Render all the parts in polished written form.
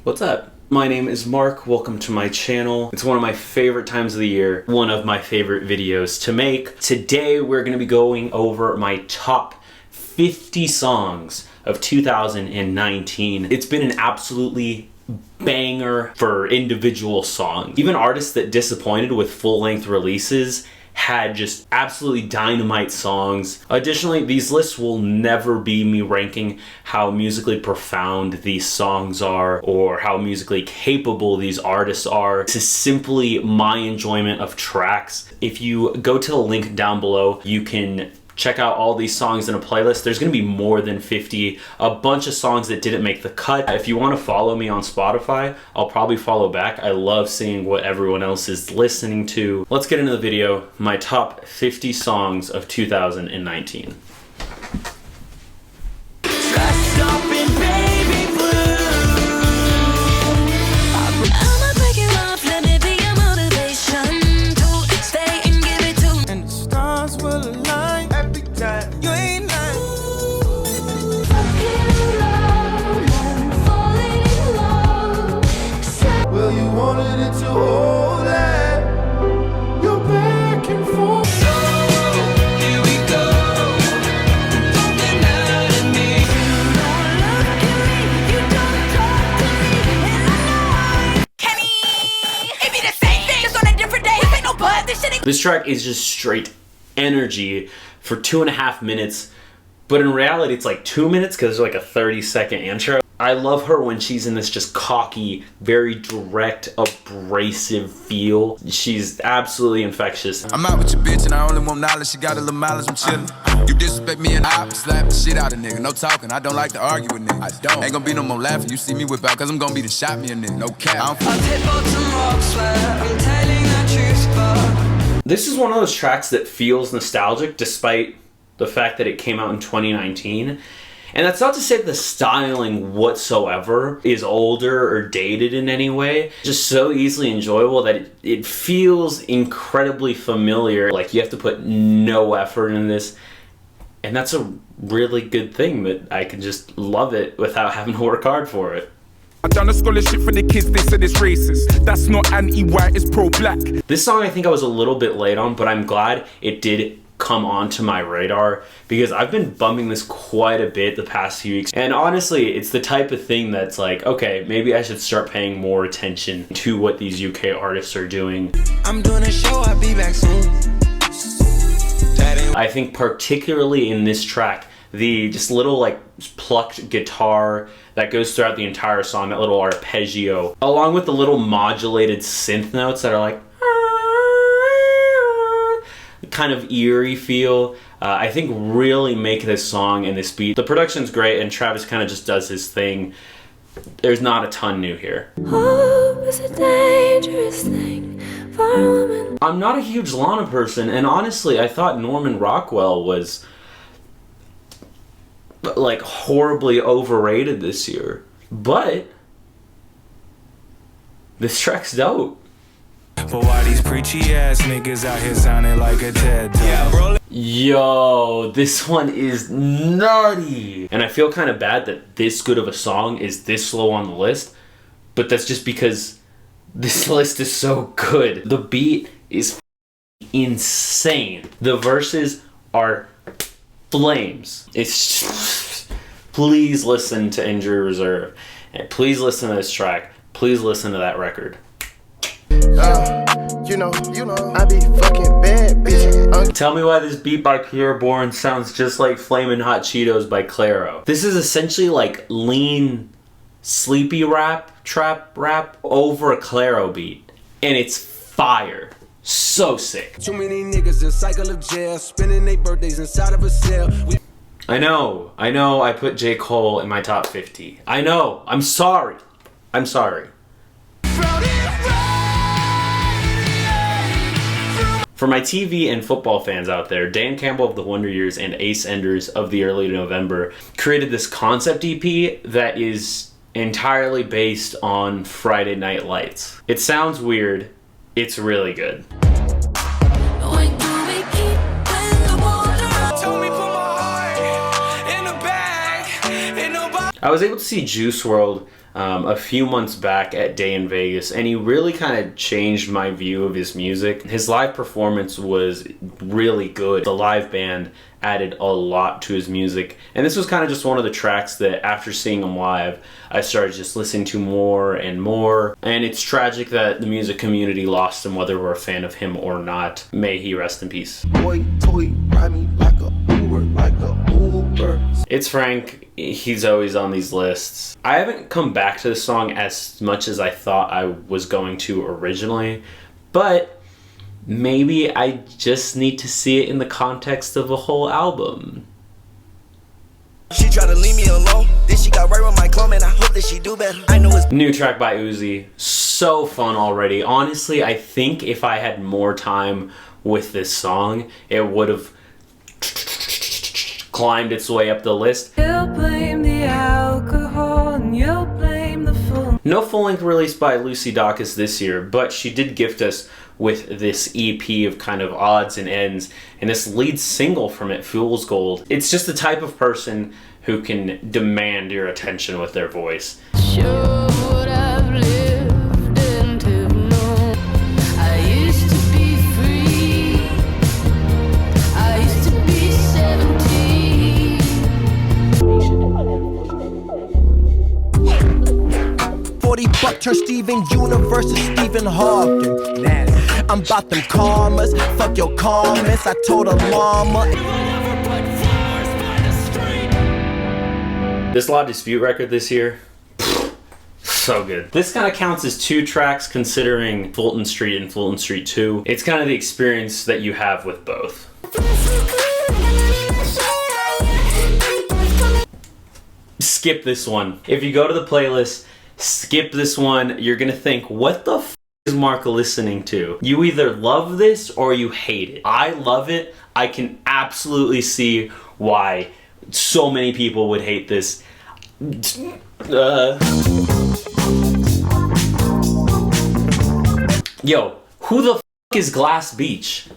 What's up? My name is Mark. Welcome to my channel. It's one of my favorite times of the year, one of my favorite videos to make. Today we're going to be going over my top 50 songs of 2019. It's been an absolutely banger for individual songs. Even artists that disappointed with full-length releases had just absolutely dynamite songs. Additionally, these lists will never be me ranking how musically profound these songs are or how musically capable these artists are. This is simply my enjoyment of tracks. If you go to the link down below, you can check out all these songs in a playlist. There's gonna be more than 50, a bunch of songs that didn't make the cut. If you wanna follow me on Spotify, I'll probably follow back. I love seeing what everyone else is listening to. Let's get into the video, my top 50 songs of 2019. This track is just straight energy for 2.5 minutes, but in reality it's like 2 minutes because there's like a 30-second intro. I love her when she's in this just cocky, very direct, abrasive feel. She's absolutely infectious. I'm out with your bitch and I only want knowledge. She got a little mileage, I'm chillin'. You disrespect me and I slap the shit out of nigga. No talking, I don't like to argue with niggas. I don't. Ain't gonna be no more laughing. You see me whip out cause I'm gonna be the shot me a nigga. No cap. I'll tip out some rocks where I'm telling the truth, but this is one of those tracks that feels nostalgic despite the fact that it came out in 2019. And that's not to say the styling whatsoever is older or dated in any way. Just so easily enjoyable that it feels incredibly familiar. Like you have to put no effort in this. And that's a really good thing that I can just love it without having to work hard for it. I done a scholarship for the kids, they said it's racist. That's not anti-white, it's pro-black. This song I think I was a little bit late on, but I'm glad it did come onto my radar because I've been bumping this quite a bit the past few weeks. And honestly, it's the type of thing that's like, okay, maybe I should start paying more attention to what these UK artists are doing. I'm doing a show, I'll be back soon. I think particularly in this track, the just little like plucked guitar that goes throughout the entire song, that little arpeggio, along with the little modulated synth notes that are like kind of eerie feel, I think really make this song and this beat. The production's great and Travis kind of just does his thing. There's not a ton new here. Hope is a dangerous thing for a woman. I'm not a huge Lana person, and honestly I thought Norman Rockwell was like horribly overrated this year, but this track's dope. But why these preachy ass niggas out here sounding like a TED Talk? Yo, this one is nutty. And I feel kind of bad that this good of a song is this low on the list, but that's just because this list is so good. The beat is insane. The verses are flames. It's just, please listen to Injury Reserve. And please listen to this track. Please listen to that record. You know, I be fucking bad, bitch. Tell me why this beat by Pierre Bourne sounds just like Flamin' Hot Cheetos by Claro. This is essentially like lean, sleepy rap, trap rap over a Claro beat. And it's fire. So sick. Too many niggas in cycle of jail, spending their birthdays inside of a cell. I know I put J. Cole in my top 50. I know, I'm sorry. For my TV and football fans out there, Dan Campbell of the Wonder Years and Ace Enders of the Early November created this concept EP that is entirely based on Friday Night Lights. It sounds weird, it's really good. I was able to see Juice WRLD a few months back at Day in Vegas, and he really kind of changed my view of his music. His live performance was really good. The live band added a lot to his music, and this was kind of just one of the tracks that after seeing him live I started just listening to more and more. And it's tragic that the music community lost him, whether we're a fan of him or not. May he rest in peace. Boy, toy, ride me like a Uber, like a Uber. It's Frank. He's always on these lists. I haven't come back to the song as much as I thought I was going to originally, but maybe I just need to see it in the context of a whole album. She tried to leave me alone, then she got right with my clone, and I hope that she do better. I know it's New track by Uzi. So fun already. Honestly, I think if I had more time with this song, it would have climbed its way up the list. You'll blame the alcohol and you'll blame the full. No full-length release by Lucy Dacus this year, but she did gift us with this EP of kind of odds and ends, and this lead single from it, Fool's Gold. It's just the type of person who can demand your attention with their voice. Sure what I've lived and have known. I used to be free. I used to be 17. 40 buck turn Steven Universe to Stephen Hawking. I'm about them karmas, fuck your comments. I told her mama. This Law Dispute record this year, so good. This kind of counts as 2 tracks considering Fulton Street and Fulton Street 2. It's kind of the experience that you have with both. Skip this one. If you go to the playlist, skip this one. You're gonna think, what the f is Mark listening to? You either love this or you hate it. I love it. I can absolutely see why so many people would hate this. Yo, who the f is Glass Beach?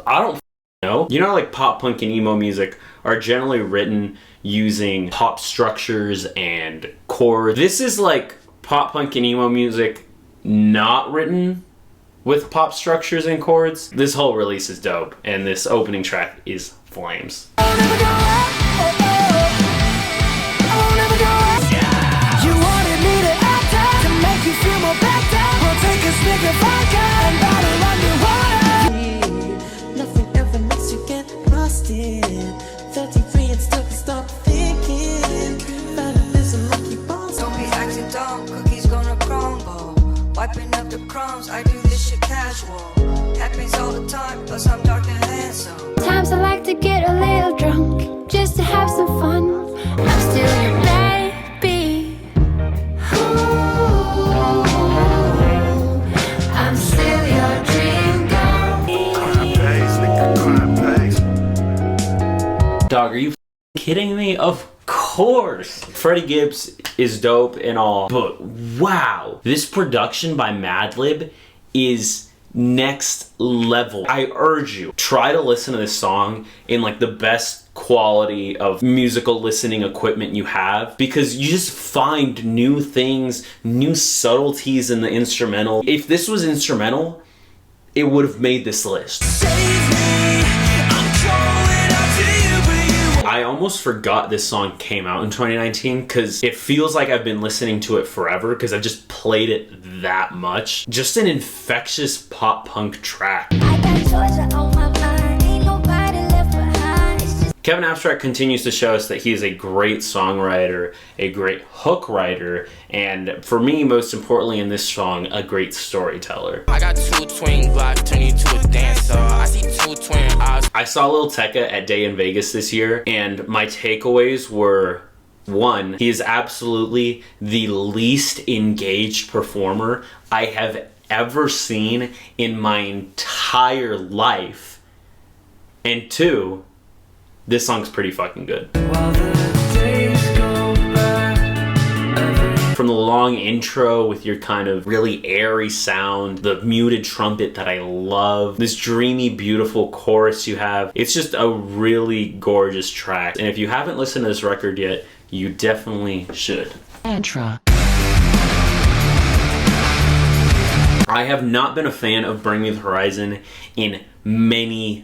I don't know. You know, like pop punk and emo music are generally written using pop structures and chords. This is like pop punk and emo music not written with pop structures and chords. This whole release is dope, and this opening track is flames. You wanted me to act out to make you feel more better. We'll take a snicker vodka and bottle underwater. Nothing ever makes you get lost in 33 and still can stop thinking. Better listen like you bones. Don't be acting dumb, cookies gonna crumble. Wiping up the crumbs, I do this shit casual. Happens all the time, plus I'm dark and handsome. Times I like to get a little drunk just to have some fun. I'm still your baby. Ooh, I'm still your dream girl. Dog, are you kidding me? Of course. Freddie Gibbs is dope and all, but wow, this production by Madlib is next level. I urge you, try to listen to this song in like the best quality of musical listening equipment you have, because you just find new things, new subtleties in the instrumental. If this was instrumental, it would have made this list. I almost forgot this song came out in 2019 because it feels like I've been listening to it forever because I've just played it that much. Just an infectious pop punk track. I got Georgia on my mind, ain't nobody left behind. It's just Kevin Abstract continues to show us that he is a great songwriter, a great hook writer, and for me, most importantly in this song, a great storyteller. I got 2 twin blocks, turn you to a dancer. I see 2 twin eyes. I saw Lil Tecca at Day in Vegas this year, and my takeaways were, 1, he is absolutely the least engaged performer I have ever seen in my entire life. And 2, this song's pretty fucking good. From the long intro with your kind of really airy sound, the muted trumpet that I love, this dreamy, beautiful chorus you have, it's just a really gorgeous track. And if you haven't listened to this record yet, you definitely should. Mantra. I have not been a fan of Bring Me the Horizon in many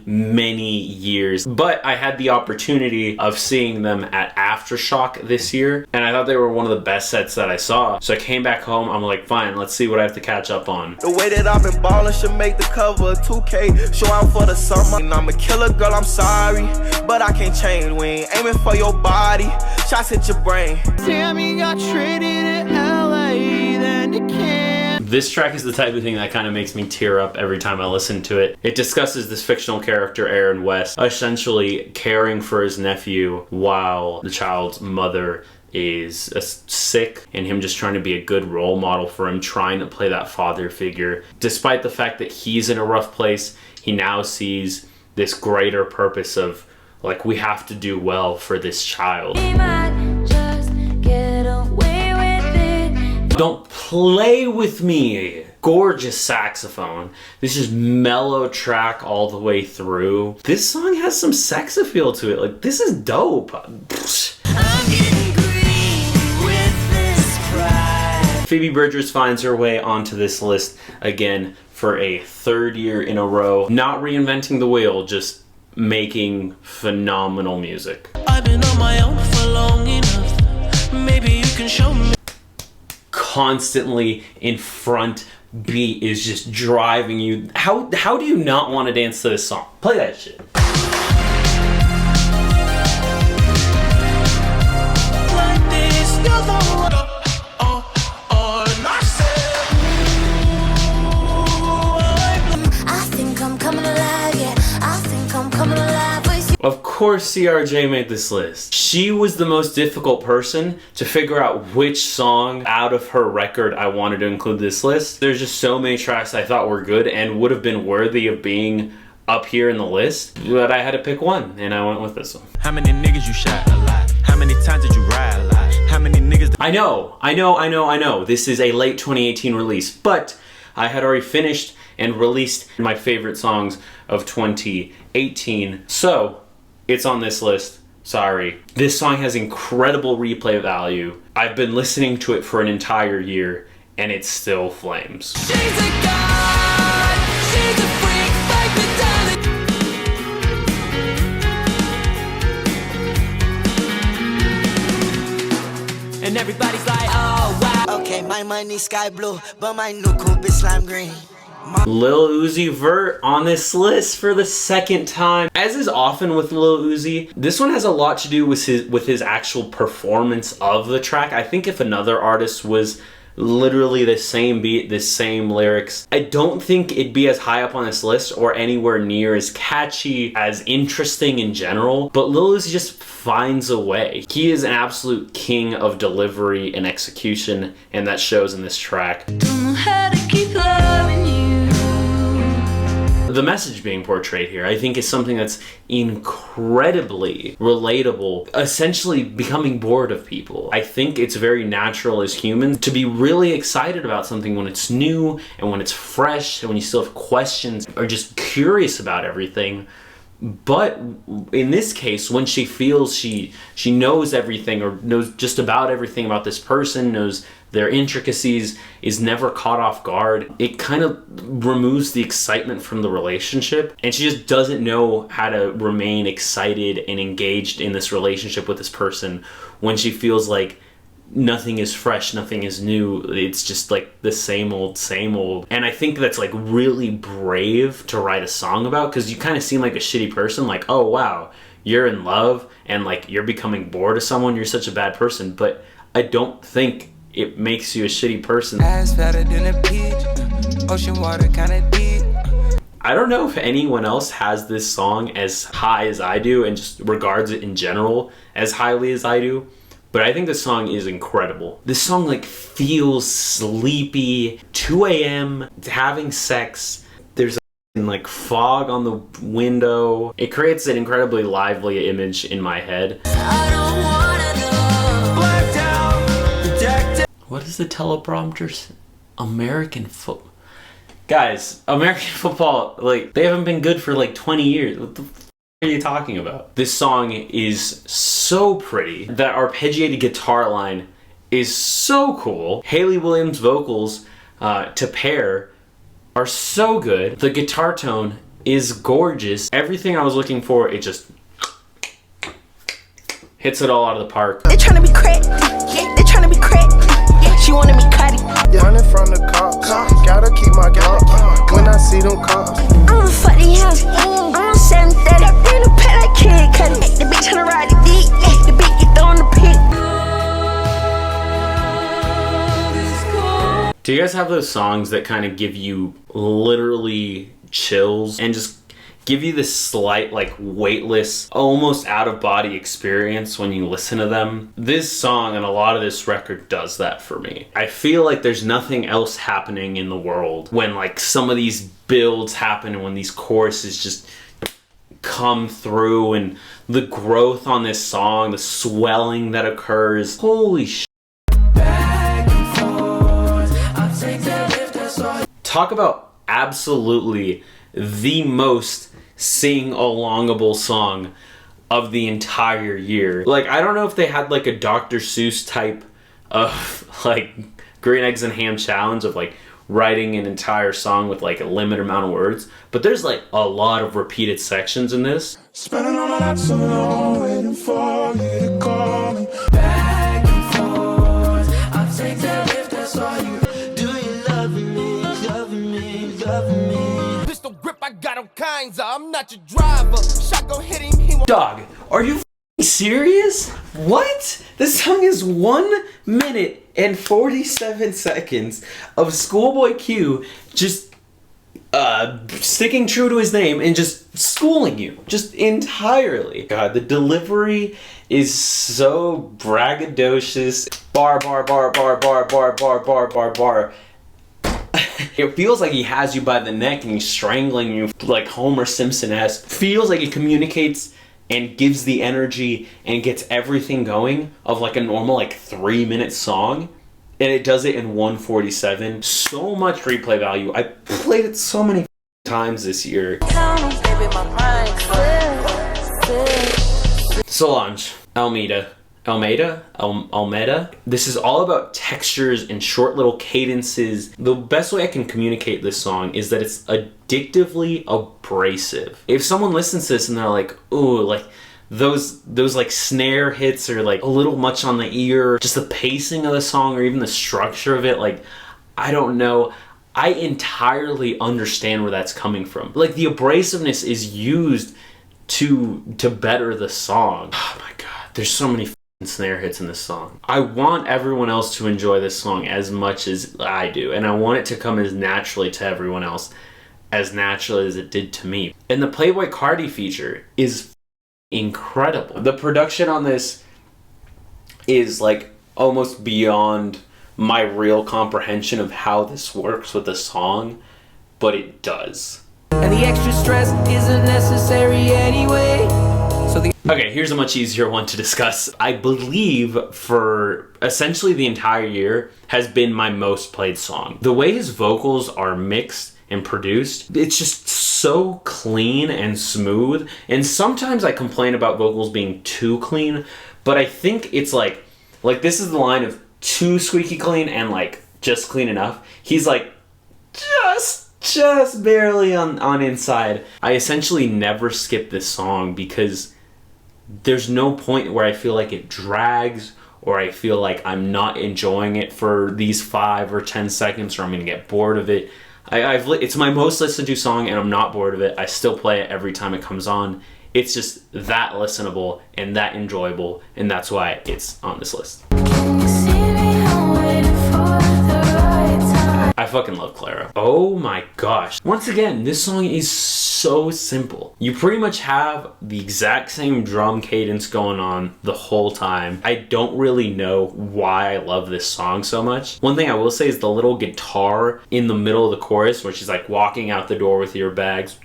years, but I had the opportunity of seeing them at Aftershock this year, and I thought they were one of the best sets that I saw. So I came back home, I'm like, fine, let's see what I have to catch up on. The way that I've been ballin' should make the cover of 2K. Show out for the summer. And I'm a killer, girl, I'm sorry, but I can't change. We ain't aiming for your body. Shots hit your brain. Damn, you got traded to LA, then you can't. This track is the type of thing that kind of makes me tear up every time I listen to it. It discusses this fictional character, Aaron West, essentially caring for his nephew while the child's mother is sick, and him just trying to be a good role model for him, trying to play that father figure. Despite the fact that he's in a rough place, he now sees this greater purpose of, like, we have to do well for this child. Don't play with me. Gorgeous saxophone. This is mellow track all the way through. This song has some sex appeal to it. Like, this is dope. Phoebe Bridgers finds her way onto this list again for a third year in a row. Not reinventing the wheel, just making phenomenal music. I've been on my own for long enough. Maybe you can show me. Constantly in front beat is just driving you. How do you not want to dance to this song? Play that shit. Like this, you're the one. I think I'm coming alive, yeah. I think I'm coming alive with you. Of course CRJ made this list. She was the most difficult person to figure out which song out of her record I wanted to include this list. There's just so many tracks I thought were good and would have been worthy of being up here in the list, but I had to pick one, and I went with this one. How many niggas you shot? A lot. How many times did you ride? A lot. How many niggas? I know. This is a late 2018 release, but I had already finished and released my favorite songs of 2018, so it's on this list. Sorry. This song has incredible replay value. I've been listening to it for an entire year, and it still flames. She's a god, she's a freak, like Madonna. And everybody's like, oh wow. Okay, my money sky blue, but my new coupe is slime green. Lil Uzi Vert on this list for the second time. As is often with Lil Uzi, this one has a lot to do with his actual performance of the track. I think if another artist was literally the same beat, the same lyrics, I don't think it'd be as high up on this list or anywhere near as catchy, as interesting in general. But Lil Uzi just finds a way. He is an absolute king of delivery and execution, and that shows in this track. Don't know how to keep loving you. The message being portrayed here, I think, is something that's incredibly relatable, essentially becoming bored of people. I think it's very natural as humans to be really excited about something when it's new and when it's fresh and when you still have questions or just curious about everything. But in this case, when she feels she knows everything or knows just about everything about this person, knows their intricacies, is never caught off guard, it kind of removes the excitement from the relationship, and she just doesn't know how to remain excited and engaged in this relationship with this person when she feels like nothing is fresh, nothing is new. It's just like the same old. And I think that's like really brave to write a song about, because you kind of seem like a shitty person, like, oh wow, you're in love and like you're becoming bored of someone, you're such a bad person. But I don't think it makes you a shitty person. Ass fatter than a peach, ocean water kinda deep. I don't know if anyone else has this song as high as I do and just regards it in general as highly as I do, but I think this song is incredible. This song like feels sleepy, 2 a.m., having sex, there's like fog on the window. It creates an incredibly lively image in my head. I don't wanna know. Blacked out, decked out. What is the teleprompter? American football. Guys, American football, like, they haven't been good for like 20 years. What the f are you talking about? This song is so pretty. That arpeggiated guitar line is so cool. Hayley Williams' vocals to pair are so good. The guitar tone is gorgeous. Everything I was looking for, it just hits it all out of the park. They tryna be cracked, yeah, they tryna be cracked, yeah, she wanted me cutty. Running from the cops, gotta keep my guard when I see them cops. I'ma fuck the house, I'm 730, I bring the pet like Kid Cudi. The bitch tryna ride the dick, yeah, the bitch get thrown the pit. Do you guys have those songs that kind of give you literally chills and just give you this slight, like, weightless, almost out-of-body experience when you listen to them? This song and a lot of this record does that for me. I feel like there's nothing else happening in the world when, like, some of these builds happen and when these choruses just come through and the growth on this song, the swelling that occurs. Holy shit. Talk about absolutely the most sing-alongable song of the entire year. Like, I don't know if they had like a Dr. Seuss type of like Green Eggs and Ham challenge of like writing an entire song with like a limited amount of words, but there's like a lot of repeated sections in this. Spending all my nights alone, waiting for you to call me. Back and forth, I'll take that if that's all you. Do you love me, love me, love me? Pistol grip, I got all kinds of. I'm not your driver. Shotgun hit him, he won't. Dog, are you serious? What? This song is 1 minute and 47 seconds of Schoolboy Q just sticking true to his name and just schooling you just entirely. God, the delivery is so braggadocious. Bar, bar, bar, bar, bar, bar, bar, bar, bar, bar. It feels like he has you by the neck and he's strangling you like Homer Simpson-esque. Feels like he communicates and gives the energy and gets everything going of like a normal like 3-minute song, and it does it in 1:47. So much replay value. I played it so many times this year. Solange, Almeida. This is all about textures and short little cadences. The best way I can communicate this song is that it's addictively abrasive. If someone listens to this and they're like, ooh, like those like snare hits are like a little much on the ear, just the pacing of the song or even the structure of it, like, I don't know. I entirely understand where that's coming from. Like, the abrasiveness is used to better the song. Oh my God, there's so many snare hits in this song. I want everyone else to enjoy this song as much as I do, and I want it to come as naturally to everyone else as naturally as it did to me. And the Playboi Carti feature is incredible. The production on this is like almost beyond my real comprehension of how this works with the song, but it does. And the extra stress isn't necessary anyway. Okay, here's a much easier one to discuss. I believe for essentially the entire year has been my most played song. The way his vocals are mixed and produced, it's just so clean and smooth. And sometimes I complain about vocals being too clean, but I think it's like this is the line of too squeaky clean and like just clean enough. He's like just barely on inside. I essentially never skip this song because there's no point where I feel like it drags or I feel like I'm not enjoying it for these 5 or 10 seconds or I'm gonna get bored of it. It's my most listened to song and I'm not bored of it. I still play it every time it comes on. It's just that listenable and that enjoyable, and that's why it's on this list. I fucking love Clara. Oh my gosh. Once again, this song is so simple. You pretty much have the exact same drum cadence going on the whole time. I don't really know why I love this song so much. One thing I will say is the little guitar in the middle of the chorus where she's like walking out the door with your bags.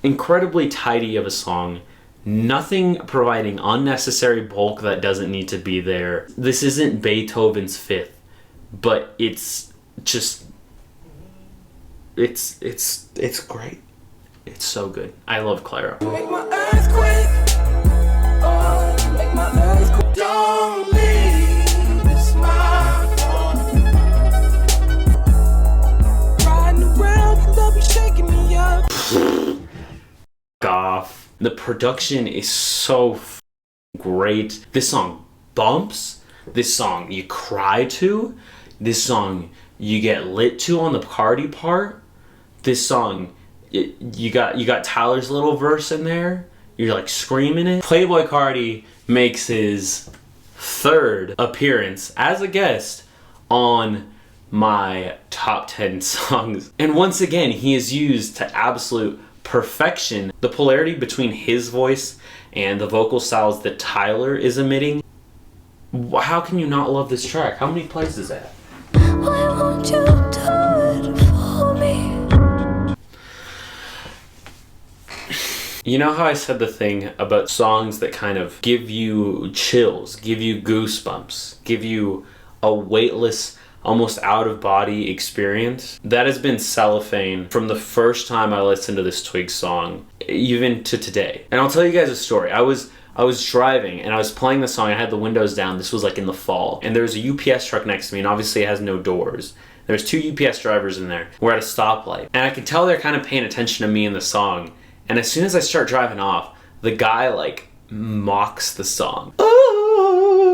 Incredibly tidy of a song. Nothing providing unnecessary bulk that doesn't need to be there. This isn't Beethoven's Fifth, but it's just it's great. It's so good. I love Clara. Make my earthquake. Oh, make my earthquake. Don't leave. It's my fault. off. The production is so great. This song bumps. This song you cry to. This song you get lit to on the party part. This song, you got Tyler's little verse in there. You're like screaming it. Playboi Carti makes his 3rd appearance as a guest on my top 10 songs. And once again, he is used to absolute perfection. The polarity between his voice and the vocal styles that Tyler is emitting. How can you not love this track? How many plays is that? Why won't you do it for me? You know how I said the thing about songs that kind of give you chills, give you goosebumps, give you a weightless, almost out-of-body experience? That has been Cellophane from the first time I listened to this Twig song, even to today. And I'll tell you guys a story. I was driving and I was playing the song. I had the windows down. This was like in the fall. And there was a UPS truck next to me, and obviously it has no doors. There's 2 UPS drivers in there. We're at a stoplight. And I could tell they're kind of paying attention to me in the song. And as soon as I start driving off, the guy like mocks the song.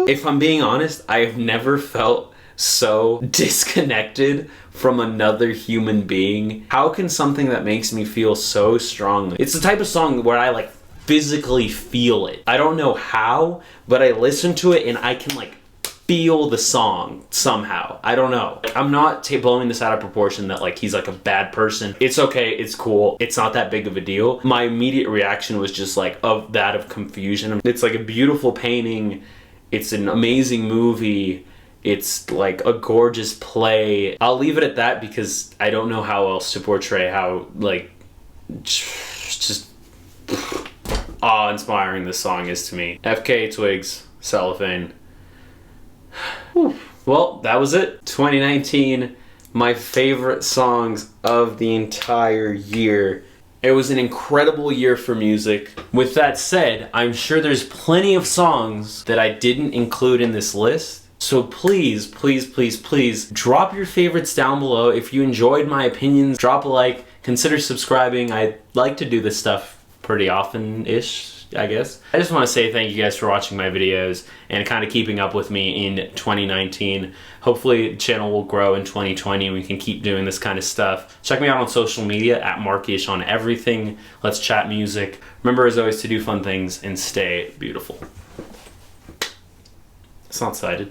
If I'm being honest, I have never felt so disconnected from another human being. How can something that makes me feel so strongly? It's the type of song where I like physically feel it. I don't know how, but I listen to it and I can like feel the song somehow. I don't know. I'm not blowing this out of proportion that like he's like a bad person. It's okay, it's cool, it's not that big of a deal. My immediate reaction was just like of confusion. It's like a beautiful painting, it's an amazing movie, it's like a gorgeous play. I'll leave it at that because I don't know how else to portray how like just awe-inspiring this song is to me. FK Twigs, Cellophane. Well, that was it. 2019, my favorite songs of the entire year. It was an incredible year for music. With that said, I'm sure there's plenty of songs that I didn't include in this list. So please, please, please, please drop your favorites down below. If you enjoyed my opinions, drop a like, consider subscribing. I like to do this stuff pretty often-ish, I guess. I just want to say thank you guys for watching my videos and kind of keeping up with me in 2019. Hopefully the channel will grow in 2020 and we can keep doing this kind of stuff. Check me out on social media at Markish on everything. Let's chat music. Remember as always to do fun things and stay beautiful. It's not cited.